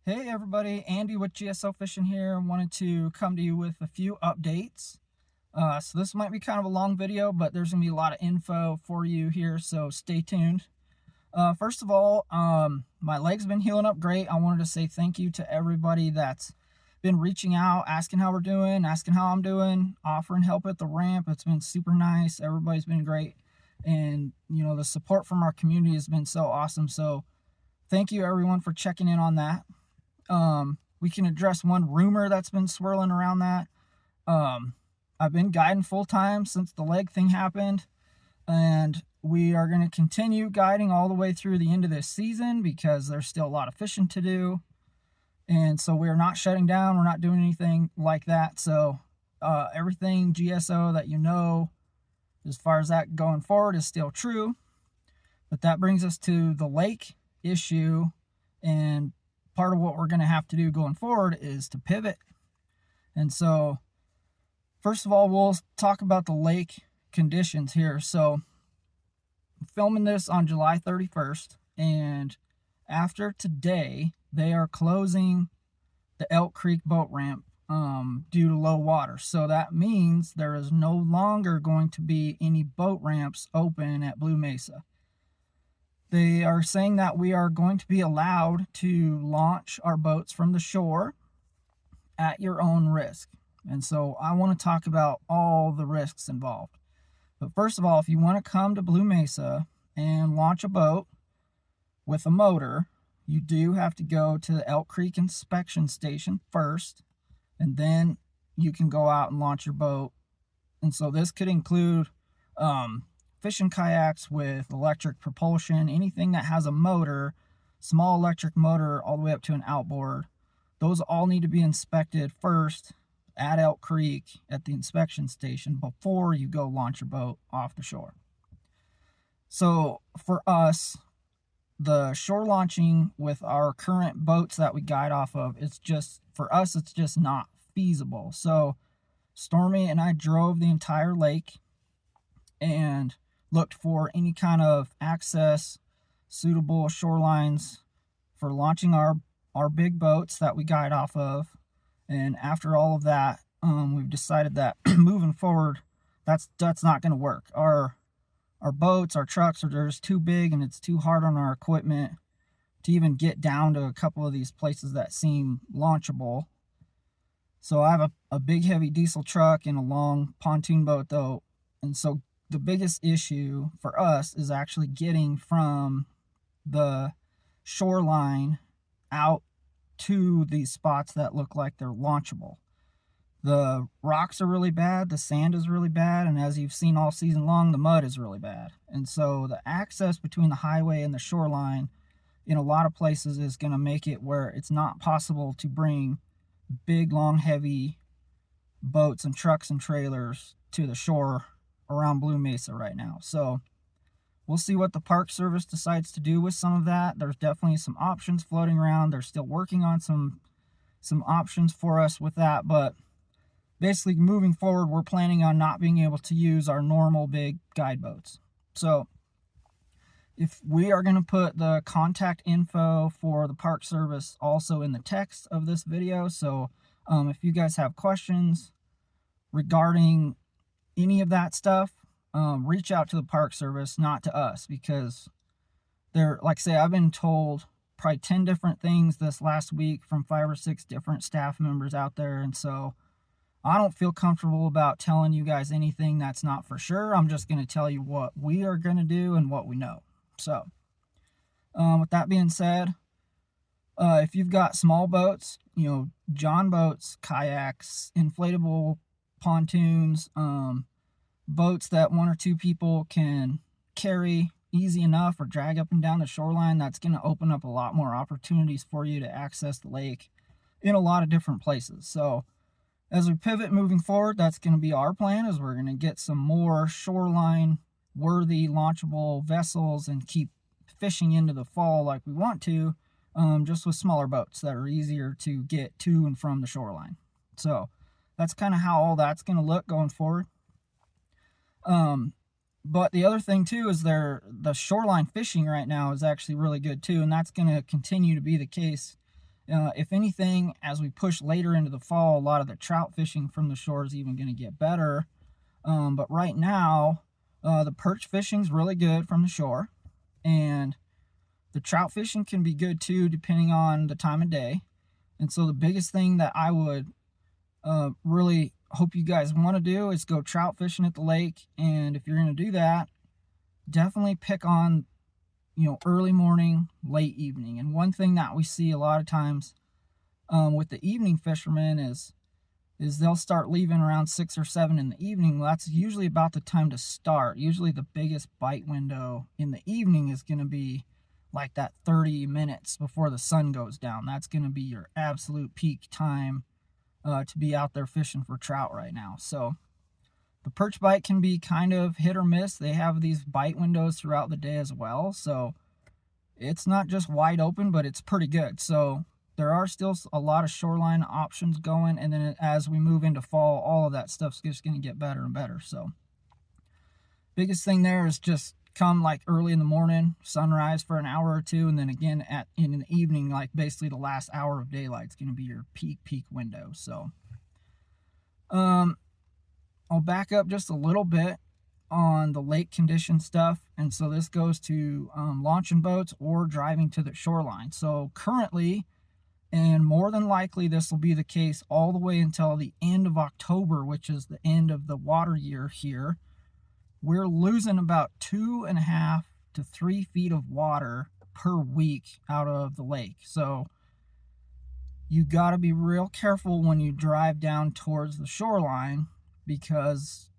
Hey everybody, Andy with GSO Fishing here. Wanted to come to you with a few updates. So this might be kind of a long video, but there's gonna be a lot of info for you here, so stay tuned. First of all, my leg's been healing up great. I wanted to say thank you to everybody that's been reaching out, asking how we're doing, asking how I'm doing, offering help at the ramp. It's been super nice. Everybody's been great. And, the support from our community has been so awesome. So thank you everyone for checking in on that. We can address one rumor that's been swirling around that. I've been guiding full time since the leg thing happened, and we are going to continue guiding all the way through the end of this season because there's still a lot of fishing to do. And so we're not shutting down. We're not doing anything like that. So, everything GSO that as far as that going forward is still true. But that brings us to the lake issue, and part of what we're going to have to do going forward is to pivot. And so, first of all, we'll talk about the lake conditions here. So, I'm filming this on July 31st, and after today, they are closing the Elk Creek boat ramp due to low water. So that means there is no longer going to be any boat ramps open at Blue Mesa. They are saying that we are going to be allowed to launch our boats from the shore at your own risk. And so I want to talk about all the risks involved. But first of all, if you want to come to Blue Mesa and launch a boat with a motor, you do have to go to the Elk Creek inspection station first, and then you can go out and launch your boat. And so this could include fishing kayaks with electric propulsion, anything that has a motor, small electric motor, all the way up to an outboard. Those all need to be inspected first at Elk Creek at the inspection station before you go launch your boat off the shore. So for us, the shore launching with our current boats that we guide off of, it's just not feasible. So Stormy and I drove the entire lake and looked for any kind of access, suitable shorelines for launching our big boats that we guide off of. And after all of that, we've decided that moving forward, that's not going to work. Our boats, our trucks are just too big, and it's too hard on our equipment to even get down to a couple of these places that seem launchable. So I have a big heavy diesel truck and a long pontoon boat though. And so the biggest issue for us is actually getting from the shoreline out to these spots that look like they're launchable. The rocks are really bad, the sand is really bad, and as you've seen all season long, the mud is really bad. And so the access between the highway and the shoreline in a lot of places is going to make it where it's not possible to bring big, long, heavy boats and trucks and trailers to the shore around Blue Mesa right now. So we'll see what the Park Service decides to do with some of that. There's definitely some options floating around. They're still working on some options for us with that, but basically moving forward, we're planning on not being able to use our normal big guide boats. So if we are going to put the contact info for the Park Service also in the text of this video, so if you guys have questions regarding any of that stuff, reach out to the Park Service, not to us, because like I say, I've been told probably 10 different things this last week from 5 or 6 different staff members out there, and so I don't feel comfortable about telling you guys anything that's not for sure. I'm just going to tell you what we are going to do and what we know. So, with that being said, if you've got small boats, John boats, kayaks, inflatable pontoons, boats that 1 or 2 people can carry easy enough or drag up and down the shoreline, that's going to open up a lot more opportunities for you to access the lake in a lot of different places. So as we pivot moving forward, that's going to be our plan, is we're going to get some more shoreline worthy launchable vessels and keep fishing into the fall like we want to, just with smaller boats that are easier to get to and from the shoreline. So that's kind of how all that's going to look going forward. But the other thing too is the shoreline fishing right now is actually really good too, and that's going to continue to be the case If anything, as we push later into the fall, a lot of the trout fishing from the shore is even going to get better. But right now, the perch fishing is really good from the shore, and the trout fishing can be good too, depending on the time of day. And so the biggest thing that I would really hope you guys want to do is go trout fishing at the lake. And if you're going to do that, definitely pick on, early morning, late evening. And one thing that we see a lot of times with the evening fishermen is they'll start leaving around 6 or 7 in the evening. Well, that's usually about the time to start. Usually the biggest bite window in the evening is going to be like that 30 minutes before the sun goes down. That's going to be your absolute peak time to be out there fishing for trout right now. So the perch bite can be kind of hit or miss. They have these bite windows throughout the day as well. So it's not just wide open, but it's pretty good. So there are still a lot of shoreline options going. And then as we move into fall, all of that stuff's just going to get better and better. So biggest thing there is just come like early in the morning, sunrise for an hour or two. And then again in the evening, like basically the last hour of daylight is going to be your peak window. So, I'll back up just a little bit on the lake condition stuff. And so this goes to launching boats or driving to the shoreline. So currently, and more than likely this will be the case all the way until the end of October, which is the end of the water year here, we're losing about 2.5 to 3 feet of water per week out of the lake. So you got to be real careful when you drive down towards the shoreline, because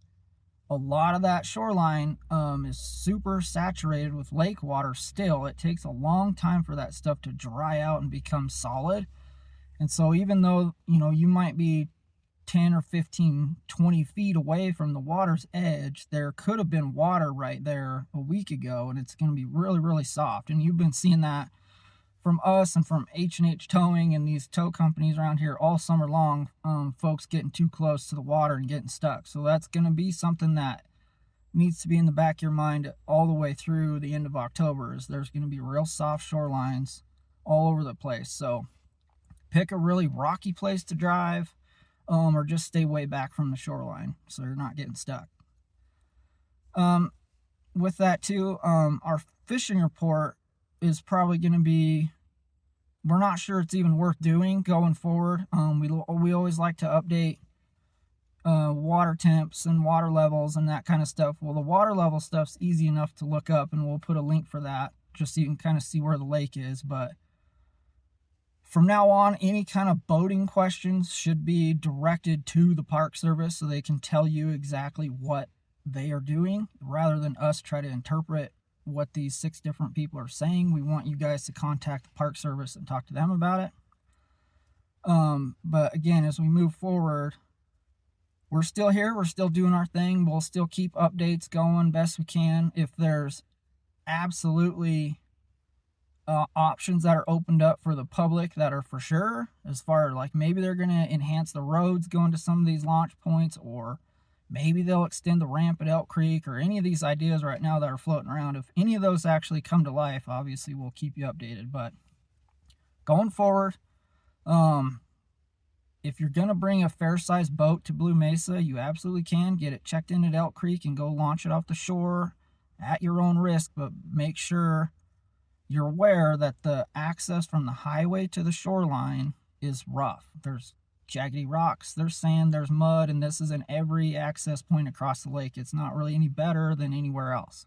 a lot of that shoreline is super saturated with lake water still. It takes a long time for that stuff to dry out and become solid. And so even though, you might be 10 or 15, 20 feet away from the water's edge, there could have been water right there a week ago, and it's going to be really, really soft. And you've been seeing that from us and from H&H Towing and these tow companies around here all summer long, folks getting too close to the water and getting stuck. So that's going to be something that needs to be in the back of your mind all the way through the end of October, is there's going to be real soft shorelines all over the place. So pick a really rocky place to drive, or just stay way back from the shoreline so you're not getting stuck. With that too, our fishing report is probably going to be, we're not sure it's even worth doing going forward. We always like to update water temps and water levels and that kind of stuff. Well, the water level stuff's easy enough to look up, and we'll put a link for that just so you can kind of see where the lake is. But from now on, any kind of boating questions should be directed to the Park Service so they can tell you exactly what they are doing, rather than us try to interpret what these 6 different people are saying. We want you guys to contact the Park Service and talk to them about it. But again, as we move forward, we're still here. We're still doing our thing. We'll still keep updates going best we can. If there's absolutely options that are opened up for the public that are for sure, as far as like maybe they're going to enhance the roads going to some of these launch points, or maybe they'll extend the ramp at Elk Creek, or any of these ideas right now that are floating around. If any of those actually come to life, obviously we'll keep you updated. But going forward, if you're going to bring a fair-sized boat to Blue Mesa, you absolutely can. Get it checked in at Elk Creek and go launch it off the shore at your own risk. But make sure you're aware that the access from the highway to the shoreline is rough. There's jaggedy rocks, there's sand, there's mud, and this is in every access point across the lake. It's not really any better than anywhere else.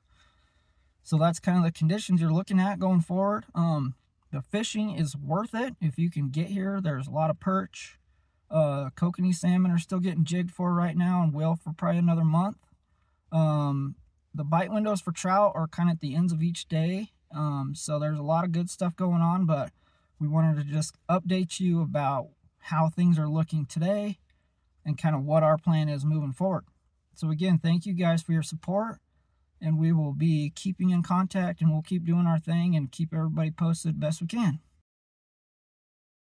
So that's kind of the conditions you're looking at going forward. The fishing is worth it if you can get here. There's a lot of perch. Kokanee salmon are still getting jigged for right now, and will for probably another month. The bite windows for trout are kind of at the ends of each day. So there's a lot of good stuff going on, but we wanted to just update you about how things are looking today and kind of what our plan is moving forward. So again, thank you guys for your support, and we will be keeping in contact, and we'll keep doing our thing and keep everybody posted best we can.